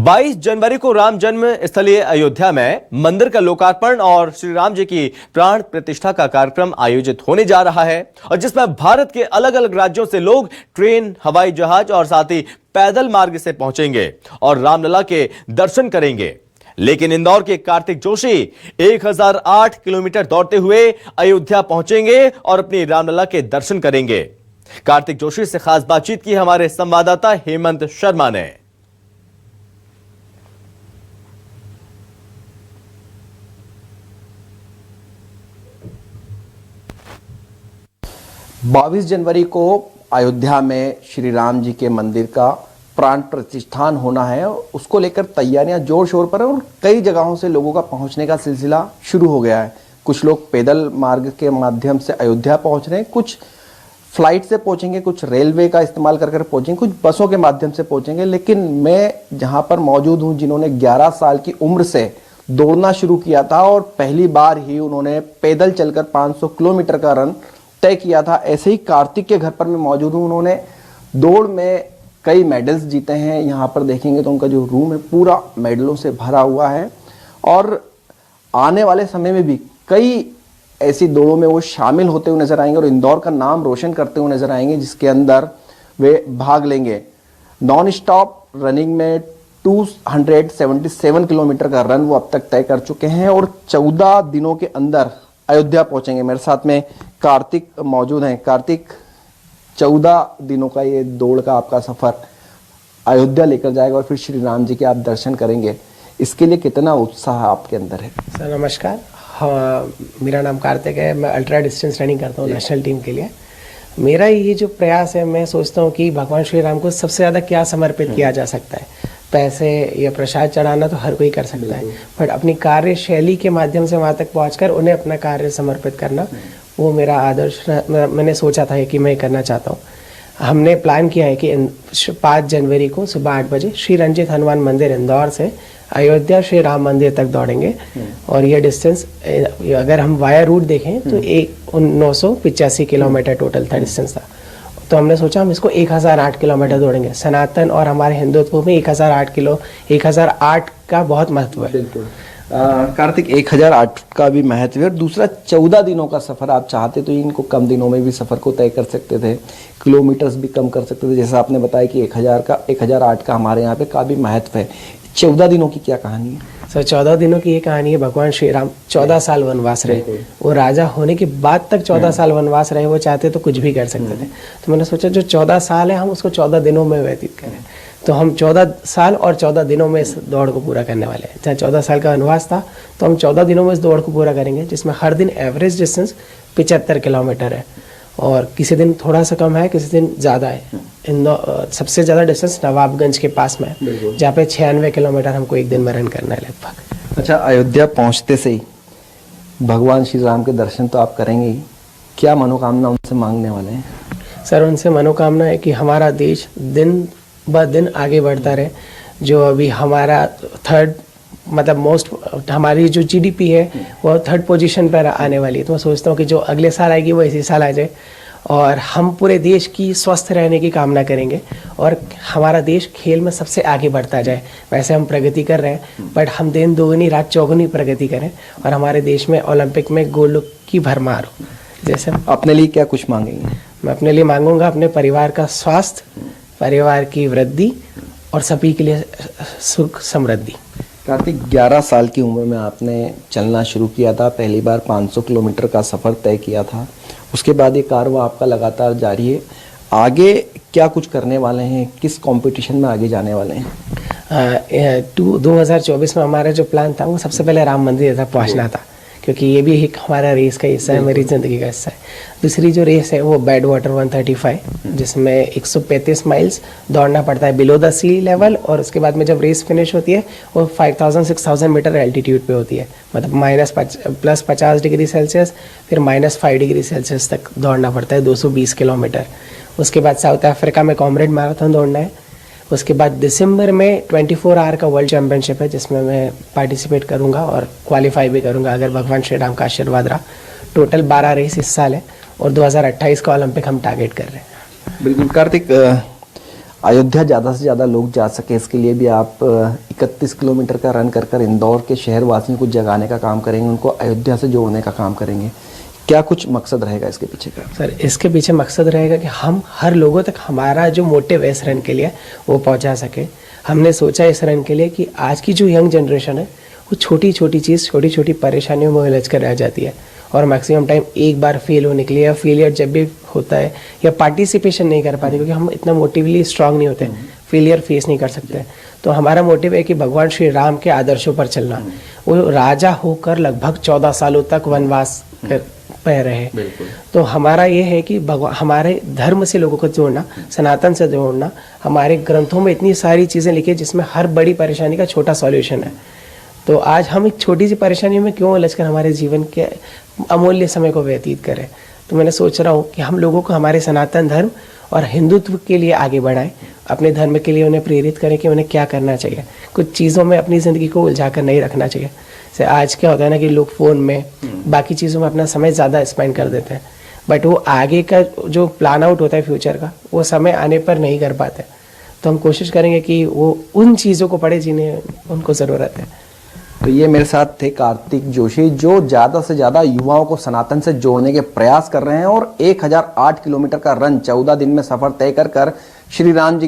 22 जनवरी को राम जन्म स्थलीय अयोध्या में मंदिर का लोकार्पण और श्री राम जी की प्राण प्रतिष्ठा का कार्यक्रम आयोजित होने जा रहा है और जिसमें भारत के अलग अलग राज्यों से लोग ट्रेन, हवाई जहाज और साथ ही पैदल मार्ग से पहुंचेंगे और रामलला के दर्शन करेंगे। लेकिन इंदौर के कार्तिक जोशी 1008 किलोमीटर दौड़ते हुए अयोध्या पहुंचेंगे और अपनी रामलला के दर्शन करेंगे। कार्तिक जोशी से खास बातचीत की हमारे संवाददाता हेमंत शर्मा ने। बाईस जनवरी को अयोध्या में श्री राम जी के मंदिर का प्राण प्रतिष्ठान होना है। उसको लेकर तैयारियां जोर शोर पर है और कई जगहों से लोगों का पहुंचने का सिलसिला शुरू हो गया है। कुछ लोग पैदल मार्ग के माध्यम से अयोध्या पहुंच रहे हैं, कुछ फ्लाइट से पहुंचेंगे, कुछ रेलवे का इस्तेमाल कर पहुंचेंगे, कुछ बसों के माध्यम से पहुंचेंगे। लेकिन मैं जहां पर मौजूद हूं, जिन्होंने 11 साल की उम्र से दौड़ना शुरू किया था और पहली बार ही उन्होंने पैदल चलकर 500 किलोमीटर का रन तय किया था, ऐसे ही कार्तिक के घर पर मैं मौजूद हूँ। उन्होंने दौड़ में कई मेडल्स जीते हैं। यहाँ पर देखेंगे तो उनका जो रूम है पूरा मेडलों से भरा हुआ है और आने वाले समय में भी कई ऐसी दौड़ों में वो शामिल होते हुए नजर आएंगे और इंदौर का नाम रोशन करते हुए नजर आएंगे, जिसके अंदर वे भाग लेंगे। नॉन स्टॉप रनिंग में 277 किलोमीटर का रन वो अब तक तय कर चुके हैं और 14 दिनों के अंदर अयोध्या पहुंचेंगे। मेरे साथ में कार्तिक मौजूद हैं। कार्तिक, 14 दिनों का ये दौड़ का आपका सफर अयोध्या लेकर जाएगा और फिर श्री राम जी के आप दर्शन करेंगे, इसके लिए कितना उत्साह आपके अंदर है? सर नमस्कार। हाँ, मेरा नाम कार्तिक है। मैं अल्ट्रा डिस्टेंस रनिंग करता हूँ नेशनल टीम के लिए। मेरा ये जो प्रयास है, मैं सोचता हूँ कि भगवान श्री राम को सबसे ज़्यादा क्या समर्पित किया जा सकता है। पैसे या प्रसाद चढ़ाना तो हर कोई कर सकता है, बट अपनी कार्यशैली के माध्यम से वहाँ तक पहुँचकर उन्हें अपना कार्य समर्पित करना, वो मेरा आदर्श मैंने सोचा था कि मैं करना चाहता हूँ। हमने प्लान किया है कि 5 जनवरी को सुबह 8 बजे श्री रंजित हनुमान मंदिर इंदौर से अयोध्या श्री राम मंदिर तक दौड़ेंगे और यह डिस्टेंस अगर हम वाया रूट देखें तो 985 किलोमीटर टोटल था डिस्टेंस था। तो हमने सोचा हम इसको 1008 किलोमीटर दौड़ेंगे। सनातन और हमारे हिंदुत्व में 1008 का बहुत महत्व है। बिल्कुल कार्तिक, 1008 का भी महत्व है और दूसरा 14 दिनों का सफर आप चाहते तो इनको कम दिनों में भी सफर को तय कर सकते थे, किलोमीटर्स भी कम कर सकते थे। जैसा आपने बताया कि 1008 का हमारे यहाँ पे काफी महत्व है। 14 दिनों की क्या कहानी है? सर 14 दिनों की ये कहानी है। भगवान श्री राम 14 साल वनवास रहे। वो राजा होने के बाद तक 14 साल वनवास रहे। वो चाहते तो कुछ भी कर सकते थे। तो मैंने सोचा जो 14 साल है हम उसको 14 दिनों में व्यतीत करें। तो हम 14 साल और 14 दिनों में इस दौड़ को पूरा करने वाले हैं। जहाँ 14 साल का वनवास था तो हम 14 दिनों में इस दौड़ को पूरा करेंगे, जिसमें हर दिन एवरेज डिस्टेंस 75 किलोमीटर है और किसी दिन थोड़ा सा कम है, किसी दिन ज़्यादा है। सबसे ज़्यादा डिस्टेंस नवाबगंज के पास में है, जहाँ पे 96 किलोमीटर हमको एक दिन में रन करना है लगभग। अच्छा, अयोध्या पहुंचते से ही भगवान श्री राम के दर्शन तो आप करेंगे ही, क्या मनोकामना उनसे मांगने वाले हैं? सर उनसे मनोकामना है कि हमारा देश दिन ब दिन आगे बढ़ता रहे। जो अभी हमारा हमारी जो जीडीपी है वो 3rd पोजीशन पर आने वाली है। तो मैं सोचता हूँ कि जो अगले साल आएगी वो इसी साल आ जाए और हम पूरे देश की स्वस्थ रहने की कामना करेंगे और हमारा देश खेल में सबसे आगे बढ़ता जाए। वैसे हम प्रगति कर रहे हैं, बट हम दिन दोगुनी रात चौगुनी प्रगति करें और हमारे देश में ओलंपिक में गोल्ड की भरमार हो। जैसे अपने लिए क्या कुछ मांगेंगे? मैं अपने लिए मांगूंगा अपने परिवार का स्वास्थ्य, परिवार की वृद्धि और सभी के लिए सुख समृद्धि। कार्तिक, 11 साल की उम्र में आपने चलना शुरू किया था, पहली बार 500 किलोमीटर का सफ़र तय किया था। उसके बाद ये कार्य आपका लगातार जारी है। आगे क्या कुछ करने वाले हैं? किस कंपटीशन में आगे जाने वाले हैं? 2024 में हमारा जो प्लान था वो सबसे पहले राम मंदिर तक पहुंचना था, क्योंकि ये भी एक हमारा रेस का हिस्सा है, मेरी ज़िंदगी का हिस्सा है। दूसरी जो रेस है वो बैड वाटर 135, जिसमें 135 माइल्स दौड़ना पड़ता है बिलो द सी लेवल और उसके बाद में जब रेस फिनिश होती है वो 5000-6000 मीटर एल्टीट्यूड पे होती है। मतलब +50 डिग्री सेल्सियस फिर -5 डिग्री सेल्सियस तक दौड़ना पड़ता है, 220 किलोमीटर। उसके बाद साउथ अफ्रीका में कॉमरेड मैराथन दौड़ना है। उसके बाद दिसंबर में 24 आवर का वर्ल्ड चैम्पियनशिप है, जिसमें मैं पार्टिसिपेट करूंगा और क्वालिफाई भी करूंगा अगर भगवान श्री राम का आशीर्वाद रहा। टोटल 12 रेस इस साल है और 2028 का ओलंपिक हम टारगेट कर रहे हैं। बिल्कुल कार्तिक, अयोध्या ज़्यादा से ज़्यादा लोग जा सके इसके लिए भी आप 31 किलोमीटर का रन कर इंदौर के शहर वासियों को जगाने का काम करेंगे, उनको अयोध्या से जोड़ने का काम करेंगे। क्या कुछ मकसद रहेगा इसके पीछे का? सर, इसके पीछे मकसद रहेगा कि हम हर लोगों तक हमारा जो मोटिव है इस रन के लिए वो पहुंचा सके। हमने सोचा इस रन के लिए कि आज की जो यंग जनरेशन है वो छोटी छोटी चीज़, छोटी छोटी परेशानियों में उलझ कर रह जाती है और मैक्सिमम टाइम एक बार फेल होने के लिए, या फेलियर जब भी होता है या पार्टिसिपेशन नहीं कर पाते क्योंकि हम इतना मोटिवली स्ट्रांग नहीं होते, फेलियर फेस नहीं कर सकते। तो हमारा मोटिव है कि भगवान श्री राम के आदर्शों पर चलना। वो राजा होकर लगभग 14 सालों तक वनवास पे रहे। तो हमारा ये है कि हमारे धर्म से लोगों को जोड़ना, सनातन से जोड़ना। हमारे ग्रंथों में इतनी सारी चीज़ें लिखी है जिसमें हर बड़ी परेशानी का छोटा सॉल्यूशन है। तो आज हम एक छोटी सी परेशानी में क्यों उलझकर हमारे जीवन के अमूल्य समय को व्यतीत करें। तो मैंने सोच रहा हूँ कि हम लोगों को हमारे सनातन धर्म और हिंदुत्व के लिए आगे बढ़ाएं, अपने धर्म के लिए उन्हें प्रेरित करें कि उन्हें क्या करना चाहिए। कुछ चीज़ों में अपनी ज़िंदगी को उलझा कर नहीं रखना चाहिए। जैसे आज क्या होता है ना कि लोग फ़ोन में बाकी चीज़ों में अपना समय ज़्यादा स्पेंड कर देते हैं, बट वो आगे का जो प्लान आउट होता है फ्यूचर का, वो समय आने पर नहीं कर पाते। तो हम कोशिश करेंगे कि वो उन चीज़ों को पढ़े जिन्हें उनको ज़रूरत है। तो ये मेरे साथ थे कार्तिक जोशी, जो ज़्यादा से ज़्यादा युवाओं को सनातन से जोड़ने के प्रयास कर रहे हैं और 1008 किलोमीटर का रन 14 दिन में सफ़र तय कर श्री राम जी